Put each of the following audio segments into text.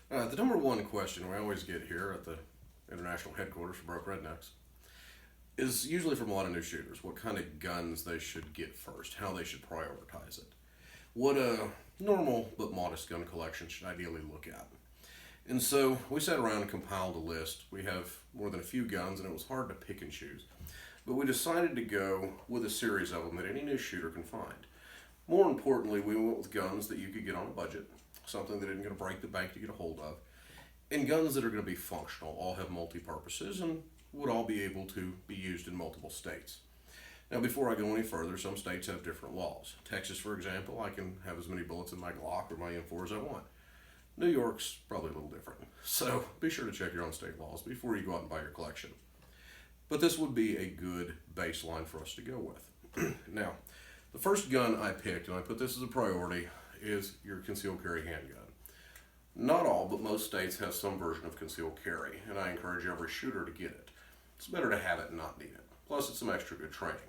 The number one question we always get here at the international headquarters for Broke Rednecks is usually from a lot of new shooters what kind of guns they should get first, how they should prioritize it, what a normal but modest gun collection should ideally look at. And so we sat around and compiled a list. We have more than a few guns, and it was hard to pick and choose. But we decided to go with a series of them that any new shooter can find. More importantly, we went with guns that you could get on a budget, something that isn't going to break the bank to get a hold of, and guns that are going to be functional, all have multi-purposes, and would all be able to be used in multiple states. Now, before I go any further, some states have different laws. Texas, for example, I can have as many bullets in my Glock or my M4 as I want. New York's probably a little different. So be sure to check your own state laws before you go out and buy your collection. But this would be a good baseline for us to go with. Now, the first gun I picked, and I put this as a priority, is your concealed carry handgun. Not all, but most states have some version of concealed carry, and I encourage every shooter to get it. It's better to have it and not need it. Plus, it's some extra good training.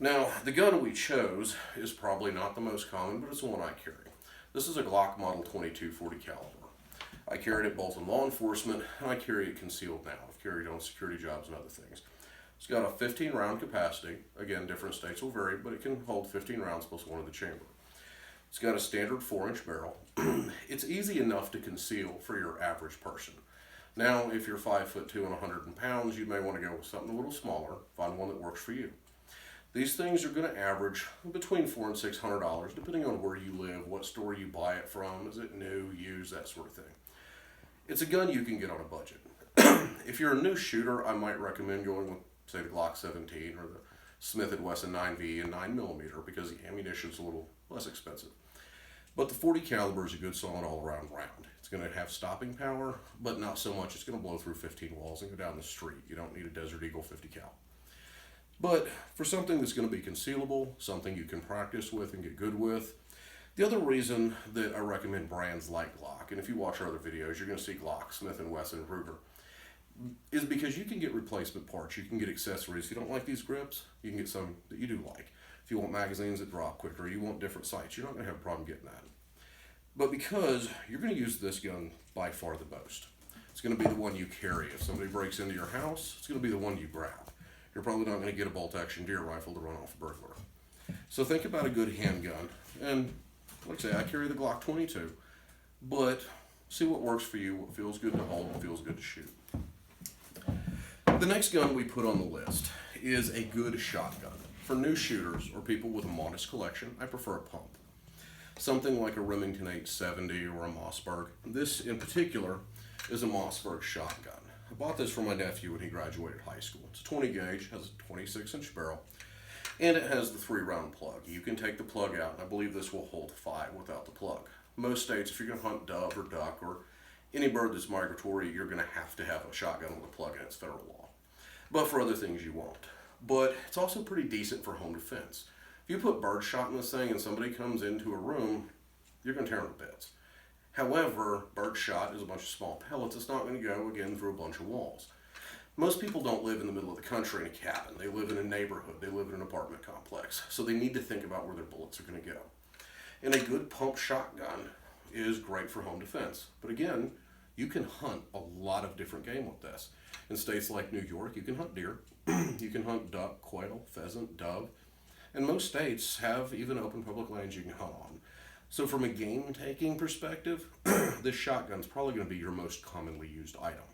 Now, the gun we chose is probably not the most common, but it's the one I carry. This is a Glock Model 22 40 caliber. I carried it both in law enforcement, and I carry it concealed now. I've carried it on security jobs and other things. It's got a 15 round capacity. Again, different states will vary, but it can hold 15 rounds plus one in the chamber. It's got a standard 4-inch barrel. It's easy enough to conceal for your average person. Now, if you're 5'2" and 100 pounds, you may want to go with something a little smaller. Find one that works for you. These things are going to average between $400 and $600, depending on where you live, what store you buy it from, is it new, used, that sort of thing. It's a gun you can get on a budget. If you're a new shooter, I might recommend going with, say, the Glock 17 or the Smith & Wesson 9V and 9mm because the ammunition's a little less expensive. But the 40 caliber is a good solid all-around round. It's going to have stopping power, but not so much it's going to blow through 15 walls and go down the street. You don't need a Desert Eagle 50 cal. But for something that's going to be concealable, something you can practice with and get good with, the other reason that I recommend brands like Glock, and if you watch our other videos, you're going to see Glock, Smith & Wesson, and Ruger, is because you can get replacement parts, you can get accessories. If you don't like these grips, you can get some that you do like. If you want magazines that drop quicker, you want different sights, you're not going to have a problem getting that. But because you're going to use this gun by far the most, it's going to be the one you carry. If somebody breaks into your house, it's going to be the one you grab. You're probably not going to get a bolt-action deer rifle to run off a burglar. So think about a good handgun. And like I say, I carry the Glock 22, but see what works for you, what feels good to hold, what feels good to shoot. The next gun we put on the list is a good shotgun. For new shooters or people with a modest collection, I prefer a pump. Something like a Remington 870 or a Mossberg. This in particular is a Mossberg shotgun. I bought this for my nephew when he graduated high school. It's a 20 gauge, has a 26-inch barrel, and it has the 3-round plug. You can take the plug out, and I believe this will hold 5 without the plug. Most states, if you're going to hunt dove or duck or any bird that's migratory, you're going to have a shotgun with a plug in. It's federal law. But for other things, you won't. But it's also pretty decent for home defense. If you put birdshot in this thing and somebody comes into a room, you're going to tear them to bits. However, birdshot is a bunch of small pellets. It's not going to go, again, through a bunch of walls. Most people don't live in the middle of the country in a cabin. They live in a neighborhood. They live in an apartment complex. So they need to think about where their bullets are going to go. And a good pump shotgun is great for home defense. But again, you can hunt a lot of different game with this. In states like New York, you can hunt deer. You can hunt duck, quail, pheasant, dove. And most states have even open public lands you can hunt on. So from a game-taking perspective, this shotgun's probably going to be your most commonly used item.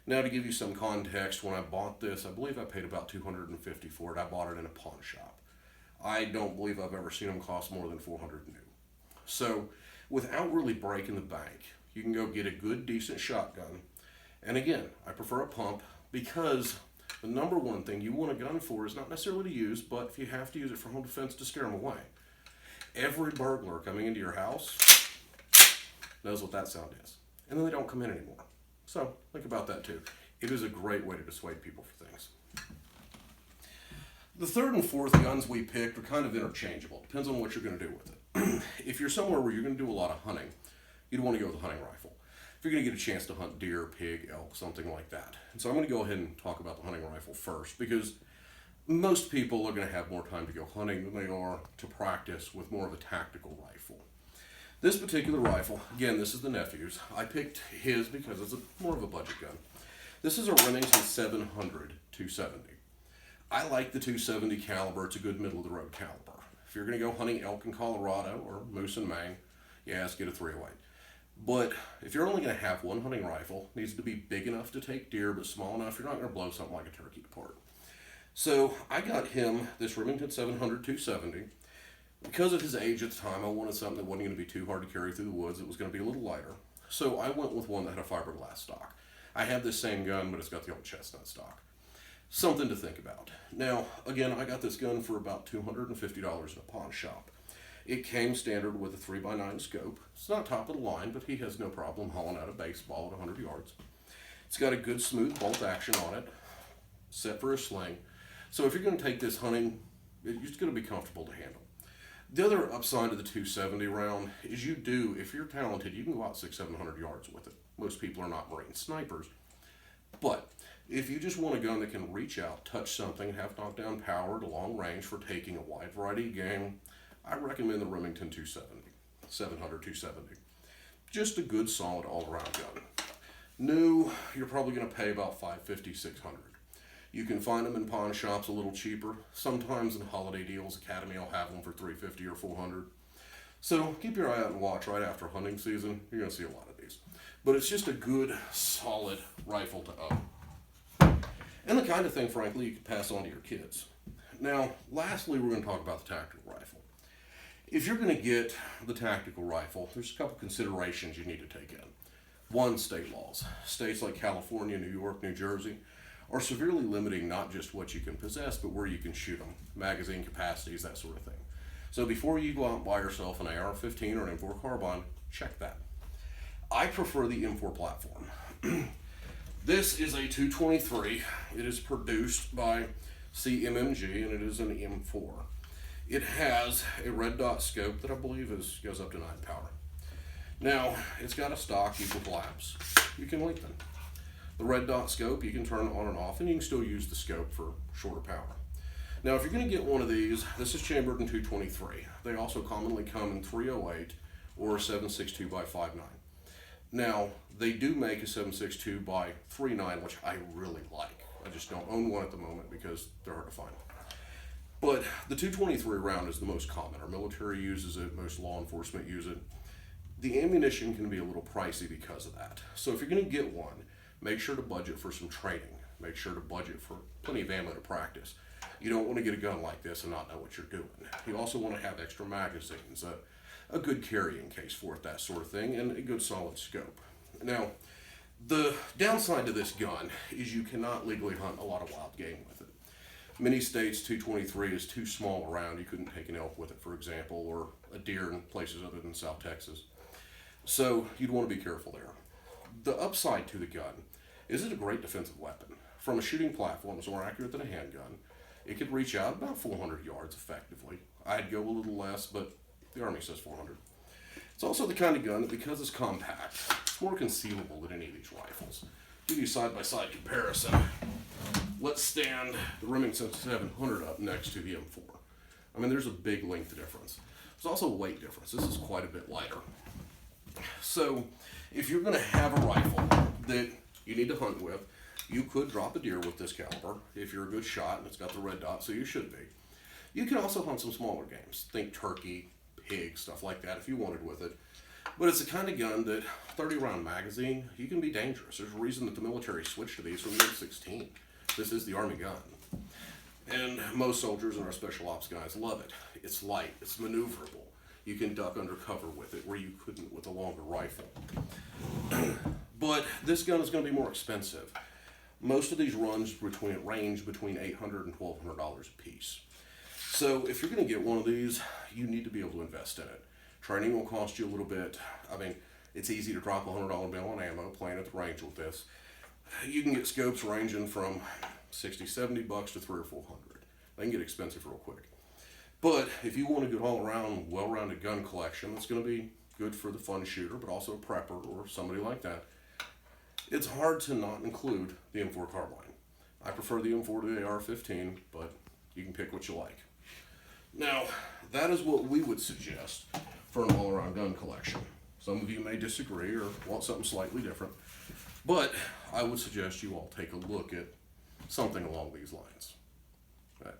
Now, to give you some context, when I bought this, I believe I paid about $250 for it. I bought it in a pawn shop. I don't believe I've ever seen them cost more than $400 new. So without really breaking the bank, you can go get a good, decent shotgun. And again, I prefer a pump because the number one thing you want a gun for is not necessarily to use, but if you have to use it for home defense, to scare them away. Every burglar coming into your house knows what that sound is. And then they don't come in anymore. So think about that too. It is a great way to dissuade people for things. The third and fourth guns we picked are kind of interchangeable. Depends on what you're going to do with it. If you're somewhere where you're going to do a lot of hunting, you'd want to go with a hunting rifle. If you're going to get a chance to hunt deer, pig, elk, something like that. And so I'm going to go ahead and talk about the hunting rifle first because most people are going to have more time to go hunting than they are to practice with more of a tactical rifle. This particular rifle, again, this is the nephew's. I picked his because it's more of a budget gun. This is a Remington 700 270. I like the 270 caliber. It's a good middle of the road caliber. If you're going to go hunting elk in Colorado or moose in Maine, yeah, let's get a 308. But if you're only going to have one hunting rifle, it needs to be big enough to take deer, but small enough you're not going to blow something like a turkey apart. So I got him this Remington 700 270. Because of his age at the time, I wanted something that wasn't going to be too hard to carry through the woods. It was going to be a little lighter. So I went with one that had a fiberglass stock. I have this same gun, but it's got the old chestnut stock. Something to think about. Now, again, I got this gun for about $250 in a pawn shop. It came standard with a 3x9 scope. It's not top of the line, but he has no problem hauling out a baseball at 100 yards. It's got a good smooth bolt action on it, set for a sling. So if you're going to take this hunting, it's going to be comfortable to handle. The other upside of the 270 round is if you're talented, you can go out 600-700 yards with it. Most people are not Marine snipers. But if you just want a gun that can reach out, touch something, have knockdown power to long range for taking a wide variety of game, I recommend the Remington 270, 700 270. Just a good, solid, all-around gun. New, you're probably going to pay about $550, $600. You can find them in pawn shops a little cheaper. Sometimes in holiday deals, Academy will have them for $350 or $400. So keep your eye out and watch right after hunting season. You're going to see a lot of these. But it's just a good, solid rifle to own. And the kind of thing, frankly, you can pass on to your kids. Now, lastly, we're going to talk about the tactical rifle. If you're going to get the tactical rifle, there's a couple considerations you need to take in. One, state laws. States like California, New York, New Jersey are severely limiting not just what you can possess, but where you can shoot them, magazine capacities, that sort of thing. So before you go out and buy yourself an AR-15 or an M4 carbine, check that. I prefer the M4 platform. This is a 223. It is produced by CMMG, and it is an M4. It has a red dot scope that I believe goes up to 9 power. Now, it's got a stock you can collapse. You can lengthen. The red dot scope you can turn on and off, and you can still use the scope for shorter power. Now, if you're going to get one of these, this is chambered in 223. They also commonly come in 308 or 7.62 by 5.9. Now, they do make a 7.62 by 3.9, which I really like. I just don't own one at the moment because they're hard to find. But the 223 round is the most common. Our military uses it, most law enforcement use it. The ammunition can be a little pricey because of that. So if you're going to get one, make sure to budget for some training. Make sure to budget for plenty of ammo to practice. You don't want to get a gun like this and not know what you're doing. You also want to have extra magazines, a good carrying case for it, that sort of thing, and a good solid scope. Now, the downside to this gun is you cannot legally hunt a lot of wild game with it. Many states 223 is too small around. You couldn't take an elk with it, for example, or a deer in places other than South Texas. So you'd want to be careful there. The upside to the gun is it's a great defensive weapon. From a shooting platform, it's more accurate than a handgun. It could reach out about 400 yards effectively. I'd go a little less, but the Army says 400. It's also the kind of gun that, because it's compact, it's more concealable than any of these rifles. Give you a side-by-side comparison. Let's stand the Remington 700 up next to the M4. I mean, there's a big length difference. There's also a weight difference. This is quite a bit lighter. So, if you're going to have a rifle that you need to hunt with, you could drop a deer with this caliber if you're a good shot and it's got the red dot, so you should be. You can also hunt some smaller games. Think turkey, pig, stuff like that if you wanted with it. But it's the kind of gun that 30-round magazine, you can be dangerous. There's a reason that the military switched to these from the M16. This is the Army gun. And most soldiers and our special ops guys love it. It's light, it's maneuverable. You can duck under cover with it where you couldn't with a longer rifle. But this gun is going to be more expensive. Most of these range between $800 and $1,200 a piece. So if you're going to get one of these, you need to be able to invest in it. Training will cost you a little bit. I mean, it's easy to drop a $100 bill on ammo playing at the range with this. You can get scopes ranging from $60, $70 to $300 or $400. They can get expensive real quick. But if you want a good all-around, well-rounded gun collection that's going to be good for the fun shooter, but also a prepper or somebody like that, it's hard to not include the M4 carbine. I prefer the M4 to the AR-15, but you can pick what you like. Now, that is what we would suggest for an all-around gun collection. Some of you may disagree or want something slightly different, but I would suggest you all take a look at something along these lines. Right.